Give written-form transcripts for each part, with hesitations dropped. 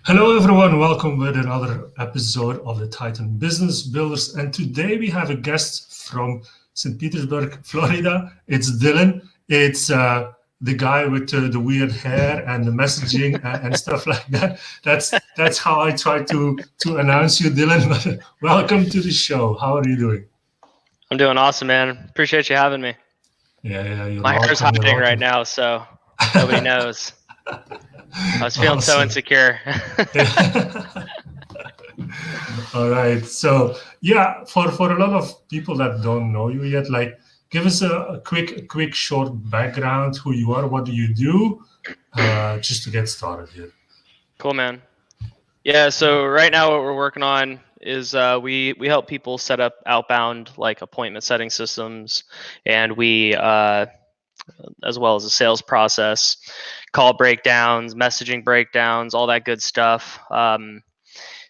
Hello, everyone. Welcome with another episode of the Titan Business Builders. And today we have a guest from St. Petersburg, Florida. It's Dylan. It's the guy with the weird hair and the messaging and stuff like that. That's how I try to announce you, Dylan. But welcome to the show. How are you doing? I'm doing awesome, man. Appreciate you having me. Yeah, you're My hair's welcome. You're hiding right welcome. now, so nobody knows. I was feeling so Awesome. insecure. Yeah. All right. So yeah, for a lot of people that don't know you yet, like give us a quick short background, who you are, what do you do, just to get started here. Cool, man. Yeah, so right now what we're working on is we help people set up outbound like appointment setting systems, and we as well as the sales process, call breakdowns, messaging breakdowns, all that good stuff.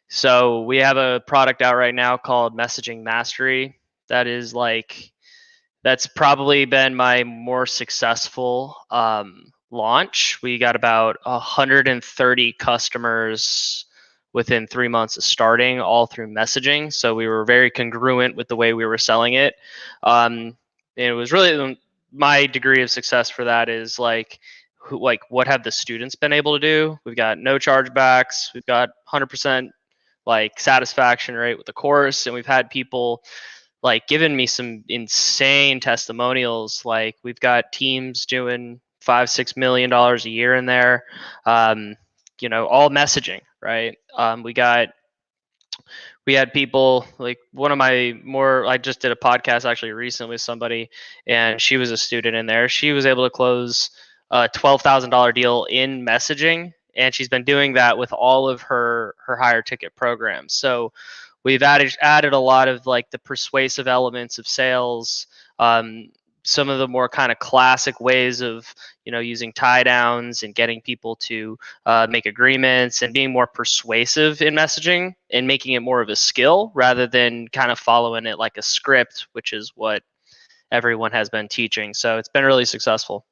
So we have a product out right now called Messaging Mastery. That is like that's probably been my more successful launch. We got about 130 customers within 3 months of starting, all through messaging. So we were very congruent with the way we were selling it. And it was really my degree of success for that is like what have the students been able to do? We've got no chargebacks. We've got 100% like satisfaction rate with the course, and we've had people like given me some insane testimonials. Like we've got teams doing $5-6 million a year in there. Um, all messaging, right? We had people like one of my more. I just did a podcast actually recently with somebody, and she was a student in there. She was able to close a $12,000 deal in messaging, and she's been doing that with all of her higher ticket programs. So we've added a lot of like the persuasive elements of sales, some of the more kind of classic ways of using tie downs and getting people to make agreements and being more persuasive in messaging and making it more of a skill rather than kind of following it like a script, which is what everyone has been teaching. So it's been really successful.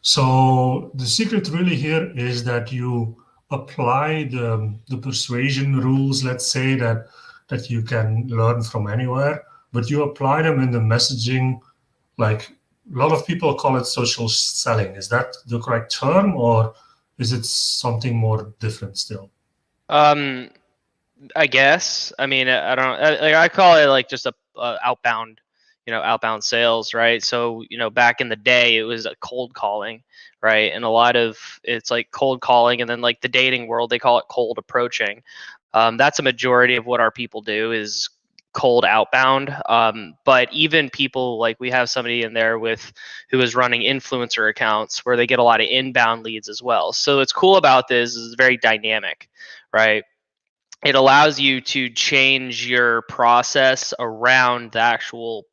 So the secret really here is that you apply the persuasion rules, let's say that you can learn from anywhere, but you apply them in the messaging. Like a lot of people call it social selling. Is that the correct term, or is it something more different still? Um, I guess. I mean, I don't. I call it like just a outbound, outbound sales, right? So back in the day, it was a cold calling, right? And a lot of it's like cold calling, and then like the dating world, they call it cold approaching. That's a majority of what our people do is cold outbound. But even people like we have somebody in there with who is running influencer accounts where they get a lot of inbound leads as well. So what's cool about this is it's very dynamic, right? It allows you to change your process around the actual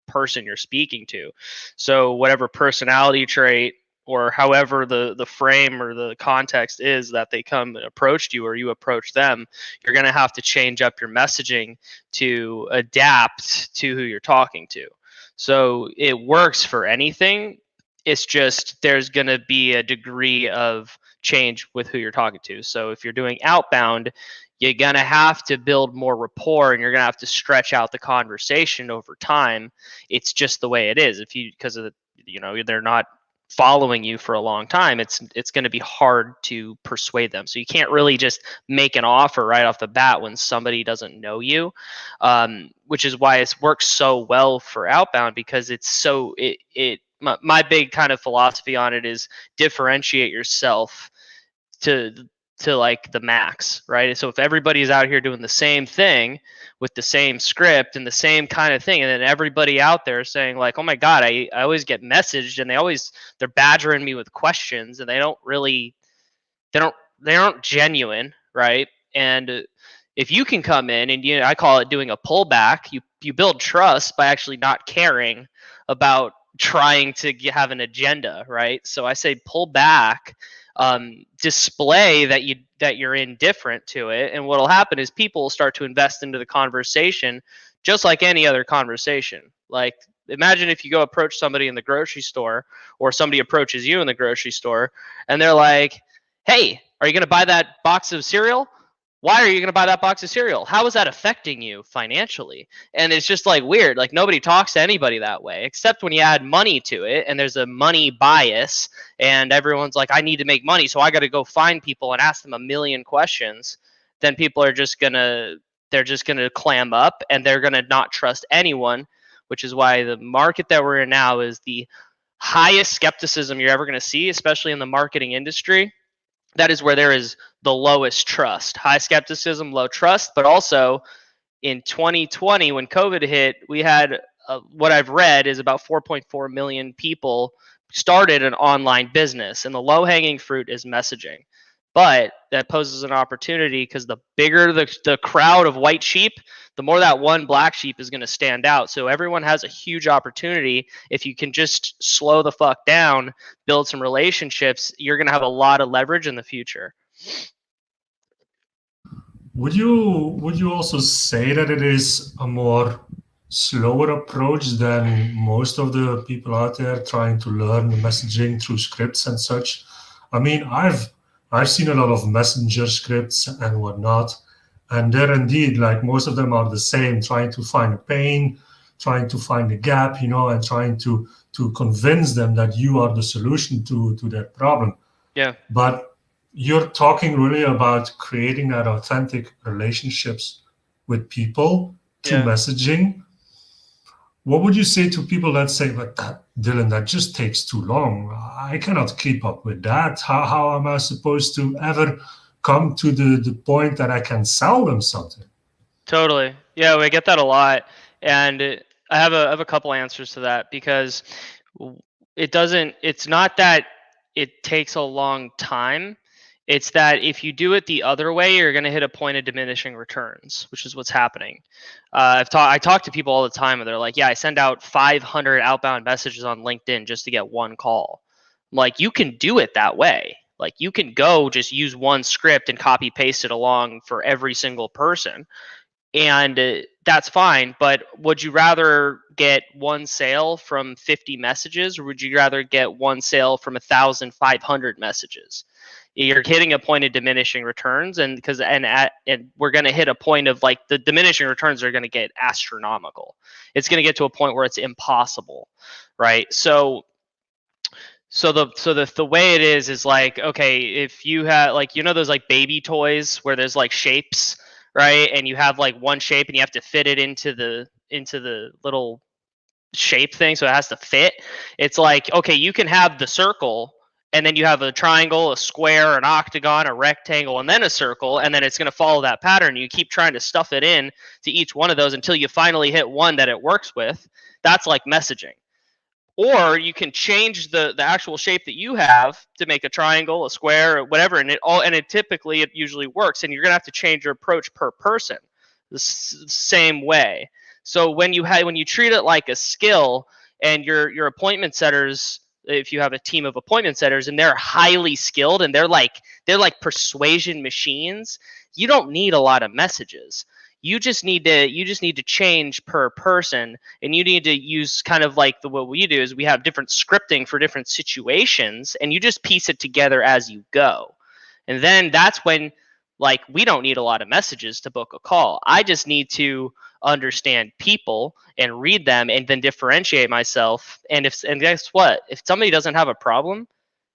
person you're speaking to. So whatever personality trait or however the frame or the context is that they come and approach you or you approach them, you're going to have to change up your messaging to adapt to who you're talking to. So it works for anything. It's just there's going to be a degree of change with who you're talking to. So if you're doing outbound, you're going to have to build more rapport and you're going to have to stretch out the conversation over time. It's just the way it is. If you, because of the, they're not following you for a long time, it's going to be hard to persuade them. So you can't really just make an offer right off the bat when somebody doesn't know you, which is why it works so well for outbound, because it's so my big kind of philosophy on it is differentiate yourself to like the max, right? So if everybody's out here doing the same thing with the same script and the same kind of thing, and then everybody out there saying like, oh my god, I always get messaged and they're badgering me with questions and they aren't genuine, right? And if you can come in and I call it doing a pullback, you build trust by actually not caring about trying to have an agenda, right? So I say pull back, display that you're indifferent to it, and what'll happen is people will start to invest into the conversation, just like any other conversation. Like imagine if you go approach somebody in the grocery store, or somebody approaches you in the grocery store, and they're like, "Hey, Are you going to buy that box of cereal? Why are you going to buy that box of cereal? How is that affecting you financially? And it's just like weird. Like nobody talks to anybody that way, except when you add money to it and there's a money bias and everyone's like, I need to make money. So I got to go find people and ask them a million questions. Then people are just going to, they're just going to clam up and they're going to not trust anyone, which is why the market that we're in now is the highest skepticism you're ever going to see, especially in the marketing industry. That is where there is the lowest trust, high skepticism, low trust. But also in 2020, when COVID hit, we had what I've read is about 4.4 million people started an online business, and the low hanging fruit is messaging. But that poses an opportunity because the bigger the crowd of white sheep, the more that one black sheep is going to stand out. So everyone has a huge opportunity. If you can just slow the fuck down, build some relationships, you're going to have a lot of leverage in the future. Would you also say that it is a more slower approach than most of the people out there trying to learn the messaging through scripts and such? I mean, I've seen a lot of messenger scripts and whatnot, and they're indeed like most of them are the same, trying to find a pain, trying to find a gap, and trying to convince them that you are the solution to their problem. Yeah. But you're talking really about creating that authentic relationships with people through messaging. What would you say to people that say, but Dylan, that just takes too long. I cannot keep up with that. How am I supposed to ever come to the point that I can sell them something? Totally. Yeah, we get that a lot. And I have a couple answers to that because it's not that it takes a long time. It's that if you do it the other way, you're going to hit a point of diminishing returns, which is what's happening. I talk to people all the time, and they're like, "Yeah, I send out 500 outbound messages on LinkedIn just to get one call." I'm like, you can do it that way. Like, you can go just use one script and copy paste it along for every single person, and that's fine. But would you rather get one sale from 50 messages, or would you rather get one sale from 1,500 messages? You're hitting a point of diminishing returns, and we're going to hit a point of like the diminishing returns are going to get astronomical. It's going to get to a point where it's impossible, right? So the way it is like, okay, if you have like, those like baby toys where there's like shapes, right? And you have like one shape and you have to fit it into the little shape thing, so it has to fit. It's like, okay, you can have the circle, and then you have a triangle, a square, an octagon, a rectangle, and then a circle, and then it's going to follow that pattern. You keep trying to stuff it in to each one of those until you finally hit one that it works with. That's like messaging. Or you can change the actual shape that you have to make a triangle, a square, or whatever, and it usually works. And you're gonna have to change your approach per person the same way. So when you treat it like a skill, and your appointment setters, if you have a team of appointment setters and they're highly skilled and they're like persuasion machines, you don't need a lot of messages. You just need to change per person, and you need to use kind of like what we do is we have different scripting for different situations, and you just piece it together as you go. And then that's when, like, we don't need a lot of messages to book a call. I just need to understand people and read them and then differentiate myself. And guess what? If somebody doesn't have a problem,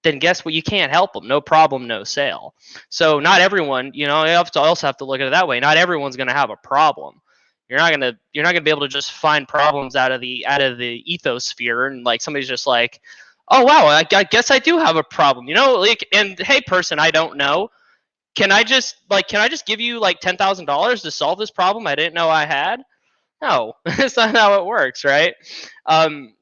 then guess what? You can't help them. No problem, no sale. So not everyone, you also have to look at it that way. Not everyone's going to have a problem. You're not gonna be able to just find problems out of the ethosphere, and like somebody's just like, oh wow, I guess I do have a problem, like, and hey person I don't know, can I just give you like $10,000 to solve this problem I didn't know I had? No, that's not how it works, right?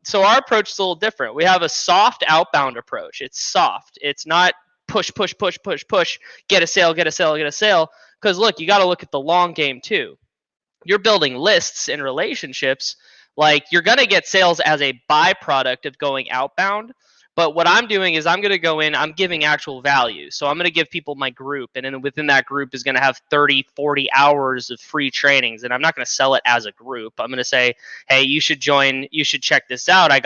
So our approach is a little different. We have a soft outbound approach. It's soft. It's not push, push, push, push, push, get a sale, get a sale, get a sale. Because look, you got to look at the long game too. You're building lists and relationships. Like, you're going to get sales as a byproduct of going outbound. But what I'm doing is I'm going to go in, I'm giving actual value. So I'm going to give people my group, and then within that group is going to have 30, 40 hours of free trainings. And I'm not going to sell it as a group. I'm going to say, hey, you should join, you should check this out. I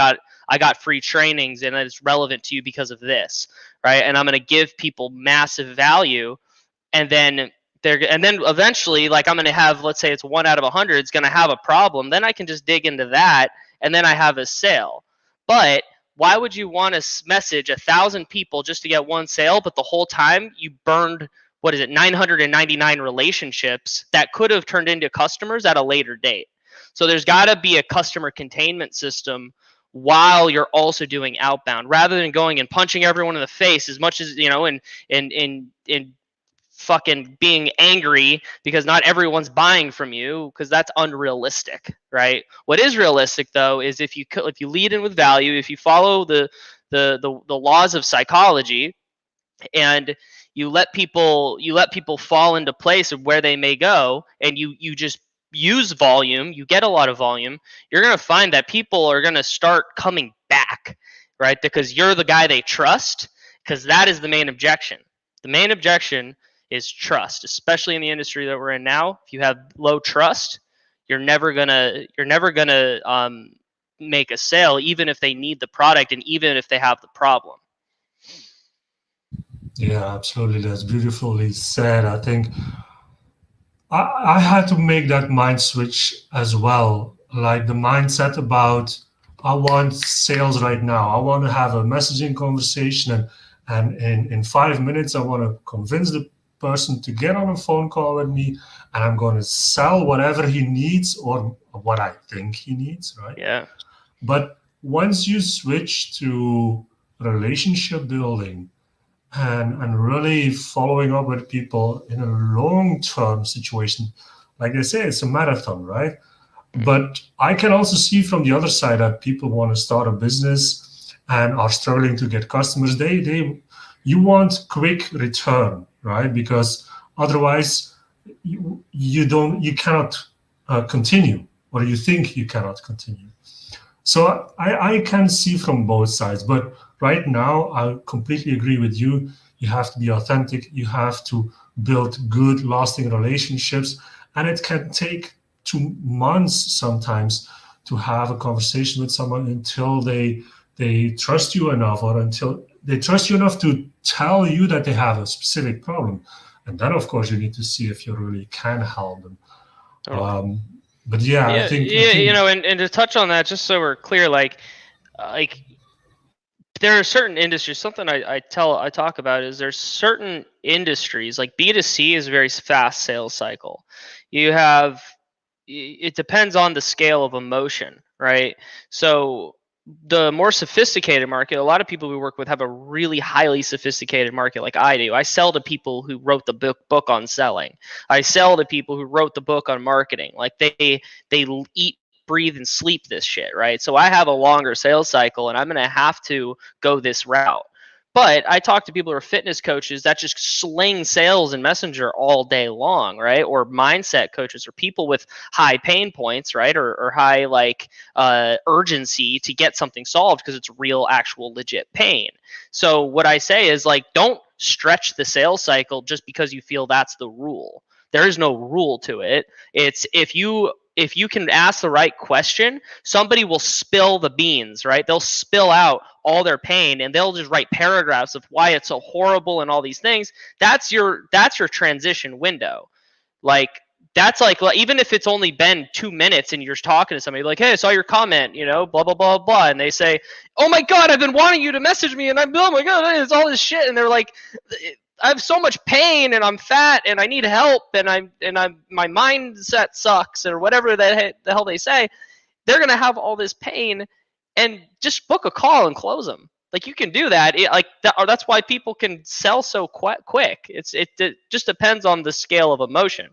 I got free trainings and it's relevant to you because of this, right? And I'm going to give people massive value, and then eventually, like, I'm going to have, let's say it's 1 out of 100 is going to have a problem. Then I can just dig into that, and then I have a sale. But why would you want to message 1,000 people just to get one sale, but the whole time you burned, what is it, 999 relationships that could have turned into customers at a later date? So there's got to be a customer containment system while you're also doing outbound, rather than going and punching everyone in the face as much as, and fucking being angry because not everyone's buying from you, because that's unrealistic, right? What is realistic though is if you lead in with value, if you follow the laws of psychology, and you let people fall into place of where they may go, and you just use volume, you get a lot of volume, you're going to find that people are going to start coming back, right? Because you're the guy they trust, because that is the main objection. The main objection is trust, especially in the industry that we're in now. If you have low trust, you're never gonna make a sale, even if they need the product and even if they have the problem. Yeah, absolutely. That's beautifully said. I think I had to make that mind switch as well. Like the mindset about I want sales right now. I want to have a messaging conversation, and in 5 minutes I want to convince the person to get on a phone call with me, and I'm going to sell whatever he needs or what I think he needs, right? Yeah. But once you switch to relationship building and really following up with people in a long-term situation, like they say, it's a marathon, right? But I can also see from the other side that people want to start a business and are struggling to get customers. You want quick return, right? Because otherwise you cannot continue, or you think you cannot continue. So I can see from both sides, but right now I completely agree with you. You have to be authentic. You have to build good, lasting relationships, and it can take 2 months sometimes to have a conversation with someone until they trust you enough, or until they trust you enough to tell you that they have a specific problem, and then of course you need to see if you really can help them. Totally. Um, but yeah, Yeah, I yeah, think and to touch on that, just so we're clear, like there are certain industries. Something I talk about is there's certain industries, like B2C is a very fast sales cycle. You have It depends on the scale of emotion, right? So the more sophisticated market, a lot of people we work with have a really highly sophisticated market, like I do. I sell to people who wrote the book on selling. I sell to people who wrote the book on marketing. Like they eat, breathe, and sleep this shit, right? So I have a longer sales cycle, and I'm going to have to go this route. But I talk to people who are fitness coaches that just sling sales and messenger all day long, right? Or mindset coaches, or people with high pain points, right? Or high, like, urgency to get something solved because it's real, actual, legit pain. So what I say is, like, don't stretch the sales cycle just because you feel that's the rule. There is no rule to it. It's if you can ask the right question, somebody will spill the beans, right? They'll spill out all their pain, and they'll just write paragraphs of why it's so horrible and all these things. That's your transition window. Like, that's like, even if it's only been 2 minutes and you're talking to somebody, like, hey, I saw your comment, blah blah blah blah, and they say, oh my god, I've been wanting you to message me, and oh my god, it's all this shit, and they're like, I have so much pain, and I'm fat, and I need help, and I'm my mindset sucks, or whatever the hell they say. They're gonna have all this pain, and just book a call and close them. Like, you can do that. That's why people can sell so quick. It just depends on the scale of emotion.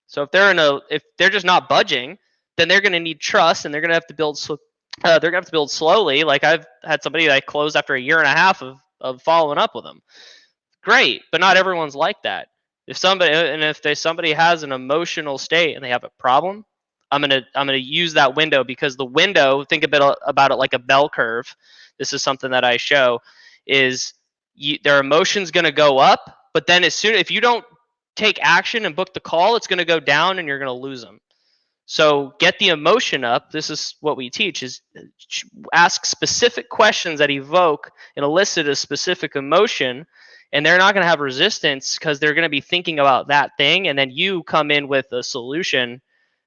So if they're just not budging, then they're gonna need trust, and they're gonna have to build. They're gonna have to build slowly. Like, I've had somebody that I closed after a year and a half of following up with them. Great, but not everyone's like that. If somebody has an emotional state and they have a problem, I'm gonna use that window, because the window, think about it like a bell curve. This is something that I show, is their emotion's gonna go up, but then if you don't take action and book the call, it's gonna go down, and you're gonna lose them. So get the emotion up. This is what we teach: is ask specific questions that evoke and elicit a specific emotion, and they're not going to have resistance because they're going to be thinking about that thing, and then you come in with a solution.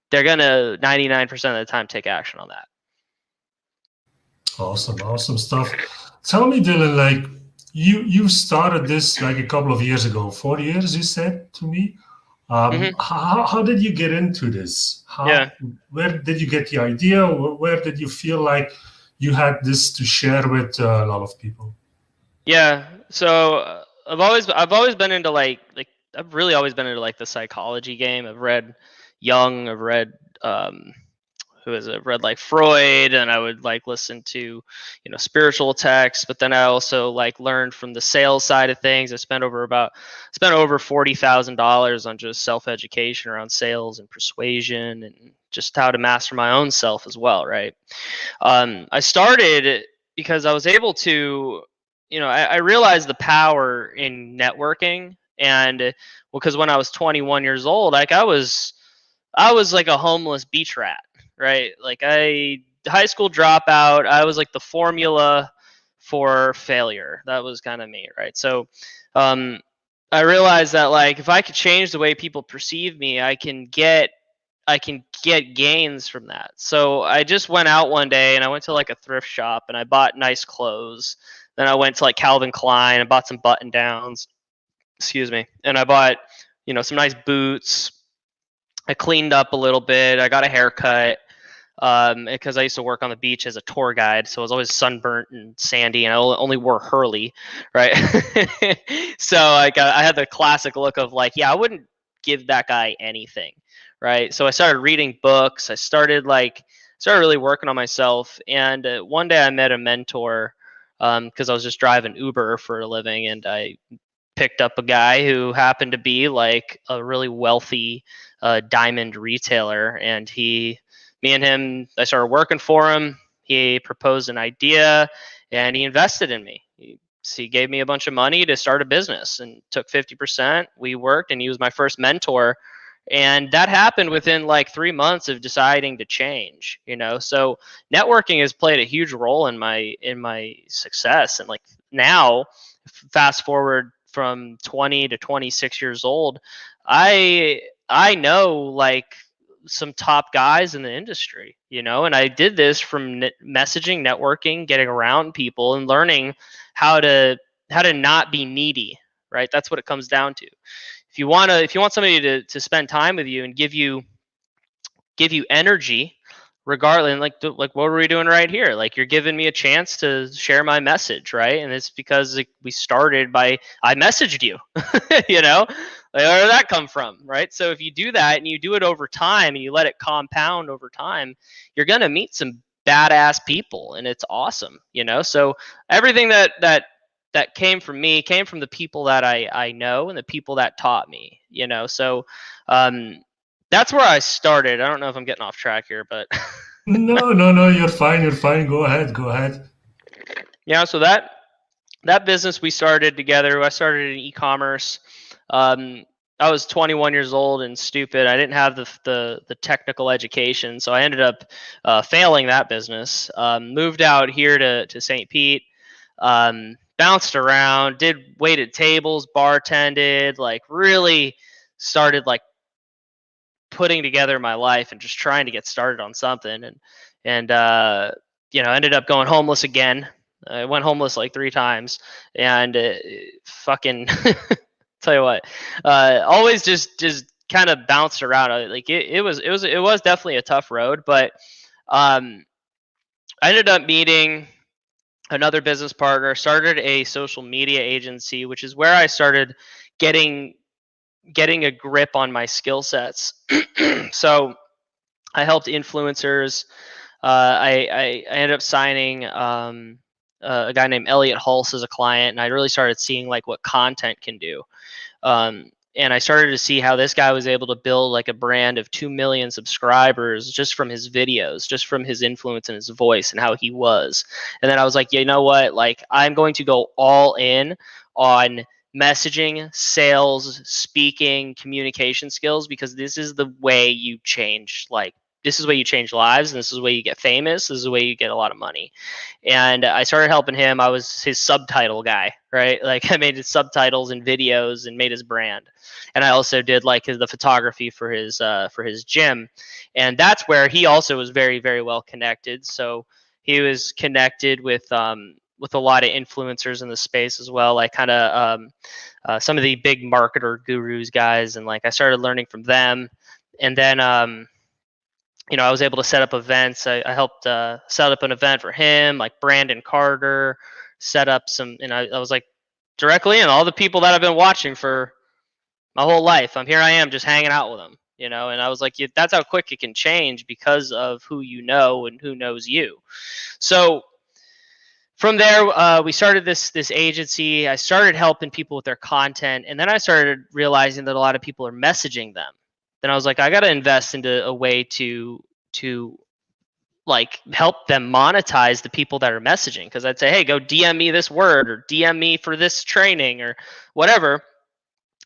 They're going to 99% of the time take action on that. Awesome stuff. Tell me, Dylan, like you started this like a couple of years ago, 4 years, you said to me. Mm-hmm. How did you get into this? Yeah. Where did you get the idea? Where did you feel like you had this to share with a lot of people? Yeah. So I've always been into I've really always been into like the psychology game. I've read Jung. I've read um, who is it? Read like Freud, and I would like listen to, spiritual texts. But then I also like learned from the sales side of things. I spent over $40,000 on just self education around sales and persuasion, and just how to master my own self as well. Right. I started because I was able to, I realized the power in networking, and because when I was 21 years old, like I was like a homeless beach rat, right? Like high school dropout. I was like the formula for failure. That was kind of me, right? So, um, I realized that like if I could change the way people perceive me, I can get gains from that. So I just went out one day and I went to like a thrift shop and I bought nice clothes. Then I went to like Calvin Klein and bought some button downs. Excuse me. And I bought, some nice boots. I cleaned up a little bit. I got a haircut because I used to work on the beach as a tour guide, so I was always sunburnt and sandy, and I only wore Hurley, right? So like I had the classic look of like, yeah, I wouldn't give that guy anything, right? So I started reading books. I started really working on myself, and one day I met a mentor because I was just driving Uber for a living, and I picked up a guy who happened to be like a really wealthy diamond retailer, and me and him, I started working for him. He proposed an idea, and he invested in me. He gave me a bunch of money to start a business and took 50%. We worked, and he was my first mentor. And that happened within like 3 months of deciding to change, So networking has played a huge role in my success. And like now, fast forward from 20 to 26 years old, I know like some top guys in the industry, and I did this from messaging, networking, getting around people, and learning how to not be needy, right? That's what it comes down to. If you want somebody to spend time with you and give you energy, regardless, and like what are we doing right here? Like you're giving me a chance to share my message, right? And it's because we started by I messaged you. Like, where did that come from, right? So if you do that and you do it over time and you let it compound over time, you're gonna meet some badass people, and it's awesome. So everything that came from me came from the people that I know and the people that taught me. So um, that's where I started. I don't know if I'm getting off track here, but No, you're fine. You're fine. Go ahead. Go ahead. yeah. So that business we started together. I started in e-commerce. Um, I was 21 years old and stupid. I didn't have the technical education, so I ended up failing that business. Moved out here to St. Pete. Bounced around, did waited tables, bartended, like really started like putting together my life and just trying to get started on something, and ended up going homeless again. I went homeless like 3 times, and fucking tell you what, always just kind of bounced around. Like it was definitely a tough road, but um, I ended up meeting another business partner, started a social media agency, which is where I started getting getting a grip on my skill sets. So I helped influencers. I ended up signing a guy named Elliot Hulse as a client, and I really started seeing like what content can do. And I started to see how this guy was able to build like a brand of 2 million subscribers just from his videos, just from his influence and his voice and how he was. And then I was like, you know what? Like, I'm going to go all in on messaging, sales, speaking, communication skills, because this is the way you change like this is the way you change lives, and this is the way you get famous. This is the way you get a lot of money. And I started helping him. I was his subtitle guy, right? Like I made his subtitles and videos and made his brand. And I also did like the photography for his gym. And that's where he also was very, very well connected. So he was connected with a lot of influencers in the space as well, like kind of some of the big marketer gurus guys, and like I started learning from them. And then I was able to set up events. I helped set up an event for him, like Brandon Carter, set up some, and I was like directly in all the people that I've been watching for my whole life. Here I am just hanging out with them, and I was like, that's how quick it can change because of who you know and who knows you. So from there, we started this agency. I started helping people with their content, and then I started realizing that a lot of people are messaging them. Then I was like, I got to invest into a way to like help them monetize the people that are messaging. Because I'd say, hey, go DM me this word, or DM me for this training, or whatever.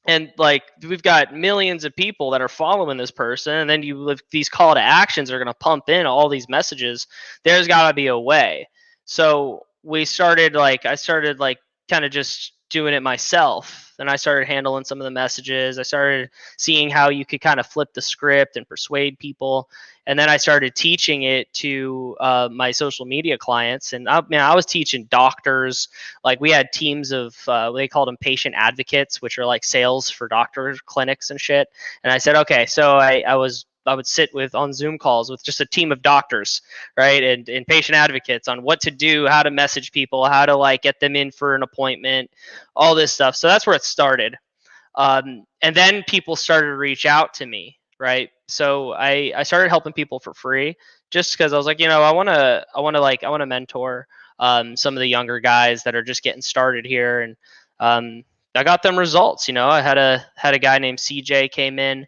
And like we've got millions of people that are following this person, and then these call to actions are going to pump in all these messages. There's got to be a way. So I started kind of just doing it myself. And I started handling some of the messages. I started seeing how you could kind of flip the script and persuade people. And then I started teaching it to my social media clients. And I was teaching doctors. Like we had teams of, they called them patient advocates, which are like sales for doctor clinics and shit. And I said, okay, so I would sit on Zoom calls with just a team of doctors, right, and patient advocates on what to do, how to message people, how to like get them in for an appointment, all this stuff. So that's where it started. And then people started to reach out to me, right? So I started helping people for free just because I was like, I want to mentor some of the younger guys that are just getting started here, and I got them results. I had a guy named CJ came in.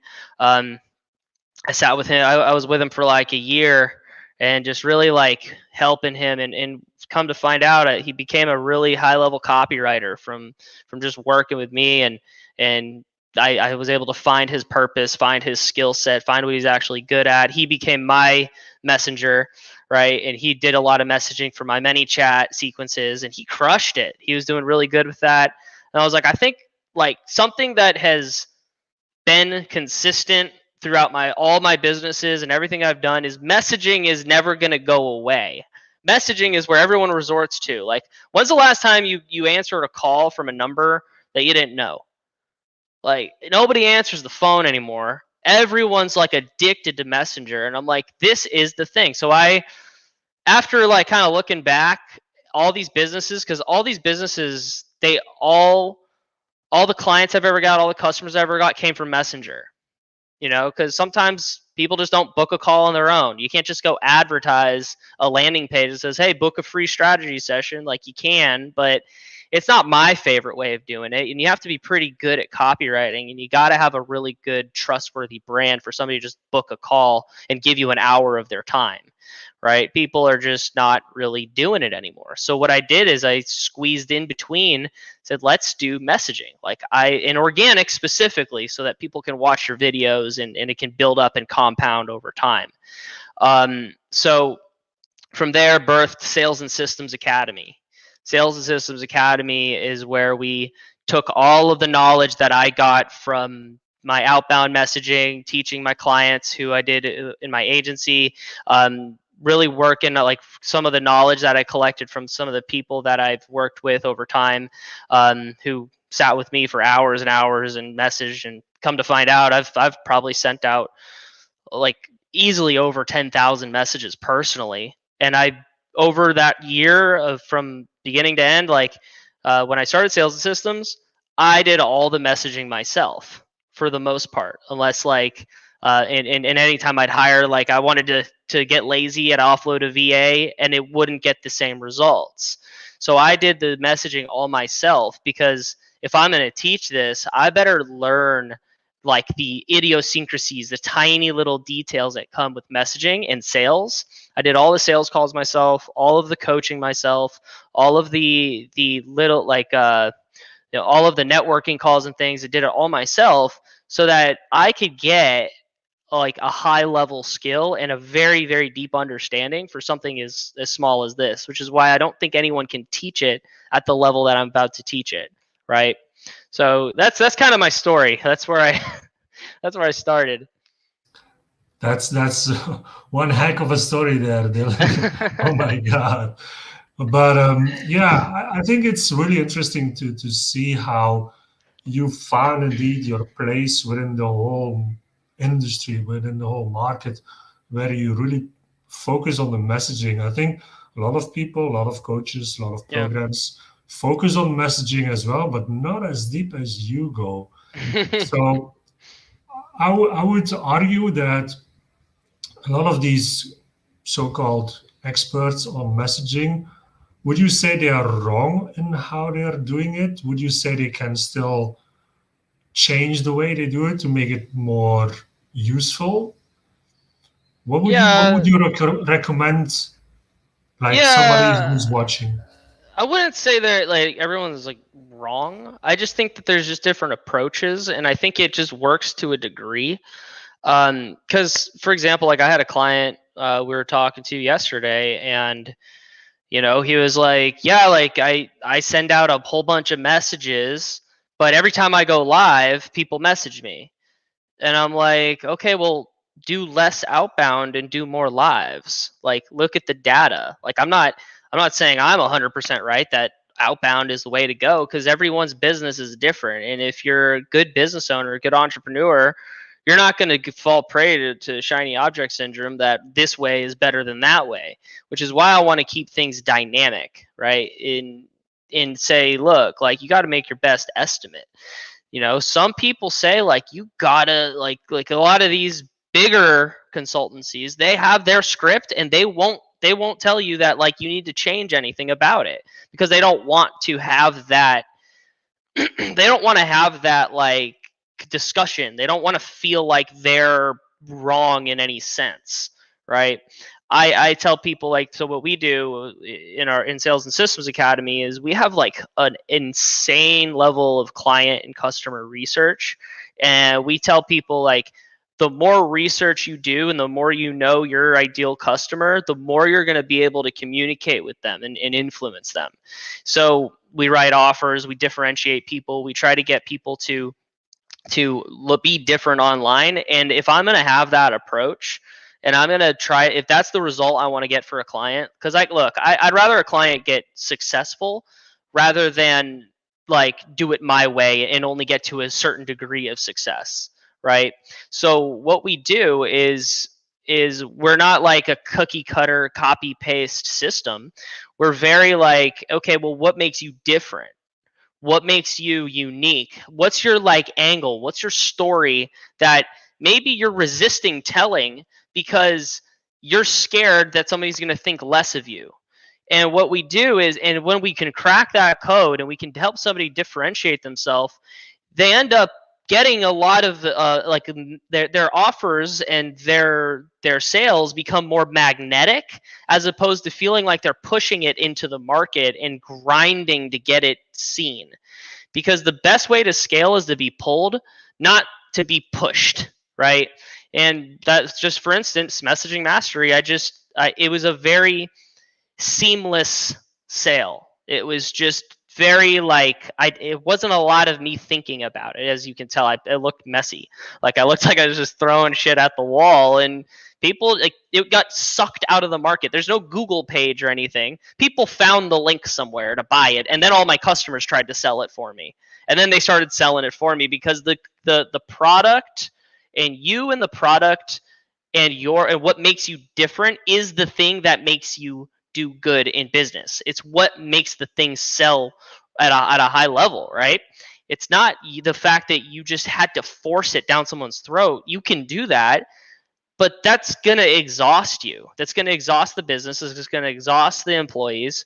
I sat with him. I was with him for like a year, and just really like helping him, and come to find out he became a really high level copywriter from just working with me, and I was able to find his purpose, find his skill set, find what he's actually good at. He became my messenger, right? And he did a lot of messaging for my ManyChat sequences, and he crushed it. He was doing really good with that. And I was like, I think like something that has been consistent throughout all my businesses and everything I've done is messaging is never going to go away. Messaging is where everyone resorts to. Like, when's the last time you answered a call from a number that you didn't know? Like, nobody answers the phone anymore. Everyone's like addicted to Messenger, and I'm like, this is the thing. So after like kind of looking back, all these businesses, because all these businesses, all the clients I've ever got, all the customers I've ever got came from Messenger. Because sometimes people just don't book a call on their own. You can't just go advertise a landing page that says, hey, book a free strategy session. Like you can, but it's not my favorite way of doing it. And you have to be pretty good at copywriting, and you got to have a really good, trustworthy brand for somebody to just book a call and give you an hour of their time. Right? People are just not really doing it anymore. So what I did is I squeezed in between, said, let's do messaging, in organic specifically, so that people can watch your videos and it can build up and compound over time. So from there, birthed Sales and Systems Academy. Sales and Systems Academy is where we took all of the knowledge that I got from my outbound messaging, teaching my clients who I did in my agency, really working like some of the knowledge that I collected from some of the people that I've worked with over time, who sat with me for hours and hours and messaged, and come to find out I've probably sent out like easily over 10,000 messages personally. And over that year of from beginning to end, when I started Sales and Systems, I did all the messaging myself for the most part, unless and anytime I'd hire, I wanted to get lazy, I'd offload a VA, and it wouldn't get the same results. So I did the messaging all myself, because if I'm going to teach this, I better learn the idiosyncrasies, the tiny little details that come with messaging and sales. I did all the sales calls myself, all of the coaching myself, all of the little all of the networking calls and things. I did it all myself so that I could get like a high level skill and a very, very deep understanding for something as small as this, which is why I don't think anyone can teach it at the level that I'm about to teach it, right? So that's kind of my story. That's where I that's where I started. That's one heck of a story there, Dylan. Oh my God. But yeah, I think it's really interesting to see how you found indeed your place within the whole industry, within the whole market, where you really focus on the messaging. I think a lot of people, a lot of coaches, a lot of Yeah. programs focus on messaging as well, but not as deep as you go. So I would argue that a lot of these so-called experts on messaging, would you say they are wrong in how they are doing it? Would you say they can still change the way they do it to make it more useful? What would Yeah. you recommend, like somebody who's Yeah. watching? I wouldn't say that like everyone's like wrong. I just think that there's just different approaches, and I think it just works to a degree. Because for example, like I had a client we were talking to yesterday, and he was like, "Yeah, like I send out a whole bunch of messages, but every time I go live, people message me." And I'm like, okay, well, do less outbound and do more lives. Like, look at the data. Like, I'm not saying I'm 100% right that outbound is the way to go, because everyone's business is different. And if you're a good business owner, a good entrepreneur, you're not going to fall prey to shiny object syndrome that this way is better than that way, which is why I want to keep things dynamic, right? In say, look, like you got to make your best estimate. Some people say like you gotta like a lot of these bigger consultancies, they have their script and they won't tell you that like you need to change anything about it, because they don't want to have that they don't want to have that like discussion. They don't want to feel like they're wrong in any sense, right? I tell people like, so what we do in Sales and Systems Academy is we have like an insane level of client and customer research, and we tell people like the more research you do and the more you know your ideal customer, the more you're going to be able to communicate with them and influence them. So we write offers, we differentiate people, we try to get people to be different online. And if I'm going to have that approach, and I'm going to try, if that's the result I want to get for a client, because I'd rather a client get successful rather than like do it my way and only get to a certain degree of success, right? So what we do is we're not like a cookie cutter copy paste system. We're very like, okay, well, what makes you different? What makes you unique? What's your like angle? What's your story that maybe you're resisting telling because you're scared that somebody's going to think less of you? And what we do is, and when we can crack that code and we can help somebody differentiate themselves, they end up getting a lot of like their offers and their sales become more magnetic, as opposed to feeling like they're pushing it into the market and grinding to get it seen. Because the best way to scale is to be pulled, not to be pushed, right? And that's just, for instance, messaging mastery. It was a very seamless sale. It was just very like it wasn't a lot of me thinking about it. As you can tell, it looked messy. Like I looked like I was just throwing shit at the wall, and people, like, it got sucked out of the market. There's no Google page or anything. People found the link somewhere to buy it, and then all my customers tried to sell it for me. And then they started selling it for me because the product, and you and the product and what makes you different is the thing that makes you do good in business. It's what makes the thing sell at a high level, right? It's not the fact that you just had to force it down someone's throat. You can do that, but that's going to exhaust you. That's going to exhaust the business. It's just going to exhaust the employees.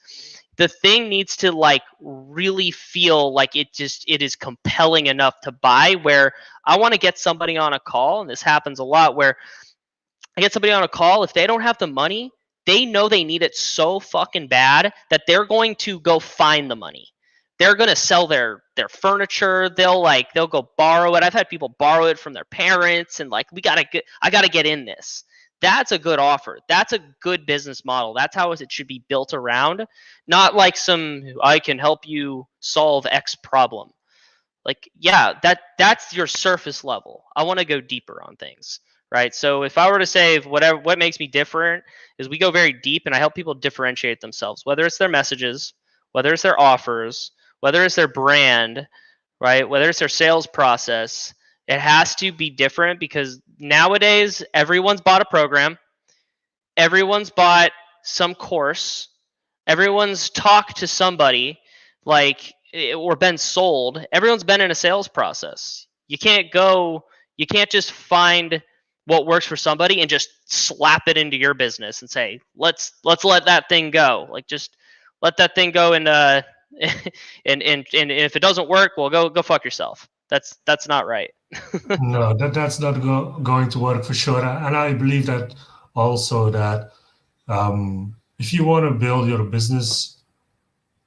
The thing needs to like really feel like it is compelling enough to buy, where I want to get somebody on a call, and this happens a lot, where I get somebody on a call. If they don't have the money, they know they need it so fucking bad that they're going to go find the money. They're going to sell their furniture. They'll go borrow it. I've had people borrow it from their parents, and like, I gotta get in this. That's a good offer. That's a good business model. That's how it should be built around. Not like I can help you solve X problem. Like, yeah, that's your surface level. I want to go deeper on things, right? So if I were to say what makes me different is we go very deep, and I help people differentiate themselves, whether it's their messages, whether it's their offers, whether it's their brand, right? Whether it's their sales process. It has to be different because nowadays everyone's bought a program, everyone's bought some course, everyone's talked to somebody, or been sold. Everyone's been in a sales process. You can't just find what works for somebody and just slap it into your business and say, let's let that thing go. Like, just let that thing go, and and if it doesn't work, well, go fuck yourself. That's not right. No, that's not going to work for sure. And I believe that also that if you want to build your business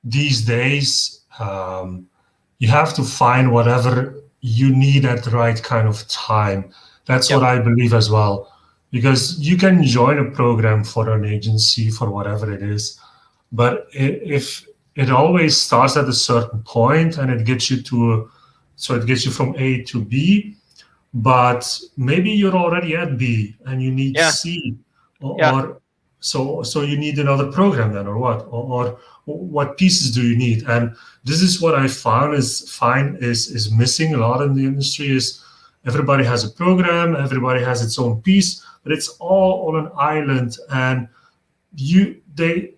these days, you have to find whatever you need at the right kind of time. That's Yep. what I believe as well. Because you can join a program for an agency for whatever it is, but if it always starts at a certain point and it gets you so it gets you from A to B, but maybe you're already at B and you need Yeah. C, Yeah. or so you need another program then, or what, or what pieces do you need? And this is what I found is missing a lot in the industry is everybody has a program, everybody has its own piece, but it's all on an island, and they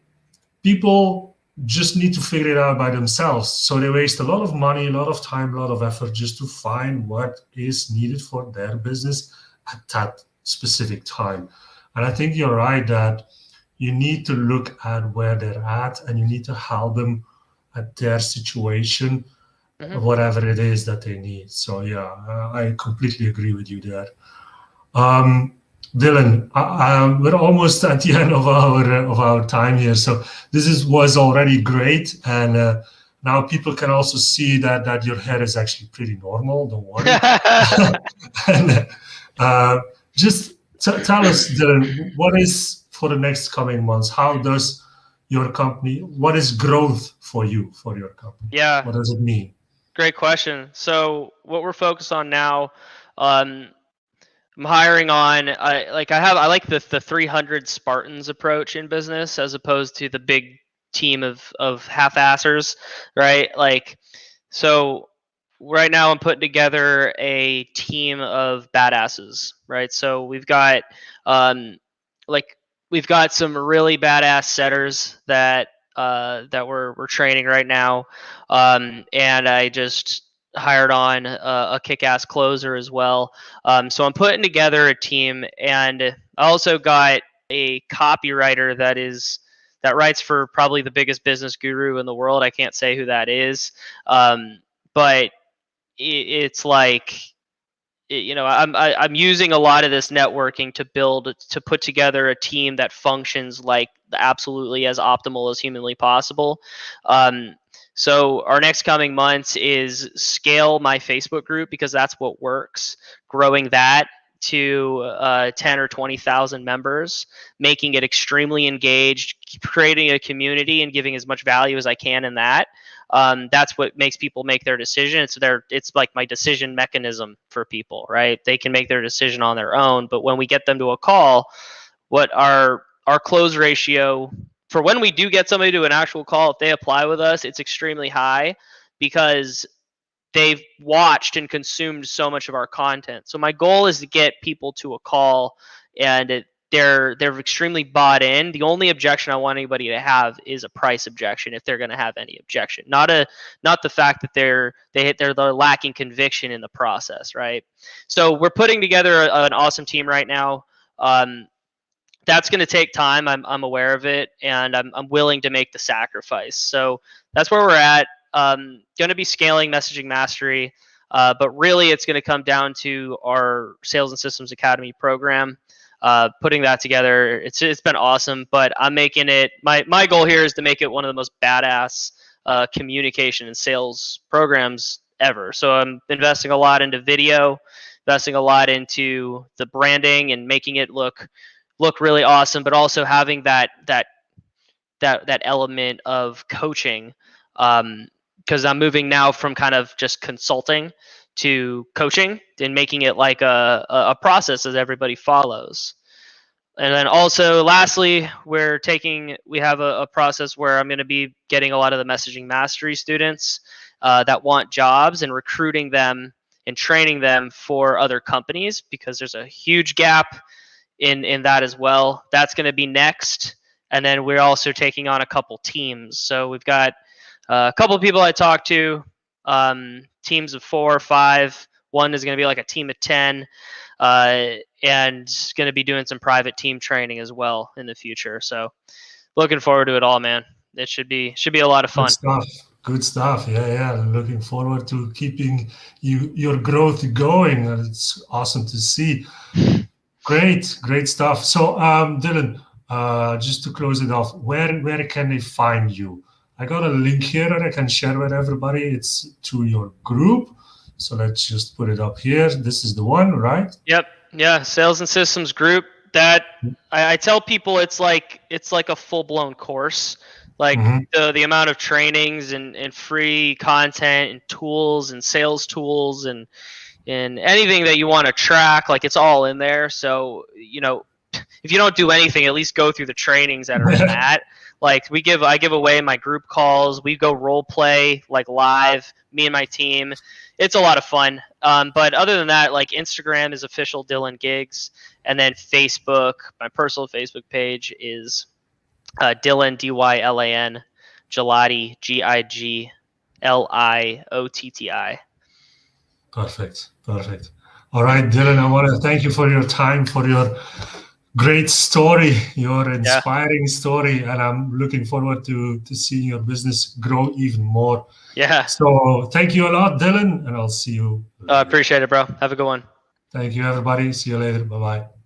people just need to figure it out by themselves. So they waste a lot of money, a lot of time, a lot of effort just to find what is needed for their business at that specific time. And I think you're right that you need to look at where they're at and you need to help them at their situation, Hmm. whatever it is that they need. So yeah, I completely agree with you there. Um, Dylan, we're almost at the end of our time here. So was already great, and now people can also see that your hair is actually pretty normal. Don't worry. And uh, just tell us, Dylan, what is for the next coming months? How does your company? What is growth for you for your company? Yeah. What does it mean? Great question. So what we're focused on now, um, I'm hiring on. I like the 300 Spartans approach in business as opposed to the big team of half-assers, right? Like, so right now I'm putting together a team of badasses, right? So um, like we've got some really badass setters that we're training right now, and I just hired on a kick-ass closer as well. So I'm putting together a team, and I also got a copywriter that writes for probably the biggest business guru in the world. I can't say who that is, but it's like, I'm using a lot of this networking to put together a team that functions like absolutely as optimal as humanly possible. Um, so our next coming months is scale my Facebook group, because that's what works. Growing that to 10 or 20,000 members, making it extremely engaged, creating a community, and giving as much value as I can in that. That's what makes people make their decision. It's like my decision mechanism for people, right? They can make their decision on their own, but when we get them to a call, what our close ratio for when we do get somebody to an actual call, if they apply with us, it's extremely high because they've watched and consumed so much of our content. So my goal is to get people to a call, and they're extremely bought in. The only objection I want anybody to have is a price objection, if they're going to have any objection. Not the fact that they're lacking conviction in the process, right? So we're putting together an awesome team right now. That's going to take time. I'm aware of it, and I'm willing to make the sacrifice. So that's where we're at. Going to be scaling messaging mastery, but really it's going to come down to our Sales and Systems Academy program. Putting that together, it's been awesome, but I'm making it. My goal here is to make it one of the most badass communication and sales programs ever. So I'm investing a lot into video, investing a lot into the branding and making it look really awesome, but also having that element of coaching, because I'm moving now from kind of just consulting to coaching and making it like a process that everybody follows. And then also, lastly, we have a process where I'm going to be getting a lot of the messaging mastery students that want jobs and recruiting them and training them for other companies, because there's a huge gap in that as well. That's going to be next. And then we're also taking on a couple teams. So we've got a couple of people I talked to, teams of 4 or 5. One is going to be like a team of 10, and going to be doing some private team training as well in the future. So looking forward to it all, man. It should be a lot of fun. Good stuff. Good stuff. Yeah. Looking forward to keeping your growth going. It's awesome to see. Great stuff. So, Dylan, just to close it off, where can they find you? I got a link here that I can share with everybody. It's to your group. So let's just put it up here. This is the one, right? Yep. Yeah. Sales and Systems group. That I tell people it's like a full blown course. Like the amount of trainings and free content and tools and sales tools and anything that you want to track, like it's all in there. So, if you don't do anything, at least go through the trainings that are in that. Like I give away my group calls. We go role play like live, me and my team. It's a lot of fun. But other than that, like Instagram is official Dylan Gigs, and then Facebook, my personal Facebook page is Dylan Dylan Gigliotti Gigliotti. Perfect. All right, Dylan, I want to thank you for your time, for your great story, your inspiring story, and I'm looking forward to seeing your business grow even more. Yeah. So thank you a lot, Dylan, and I'll see you later. Appreciate it, bro. Have a good one. Thank you, everybody. See you later. Bye-bye.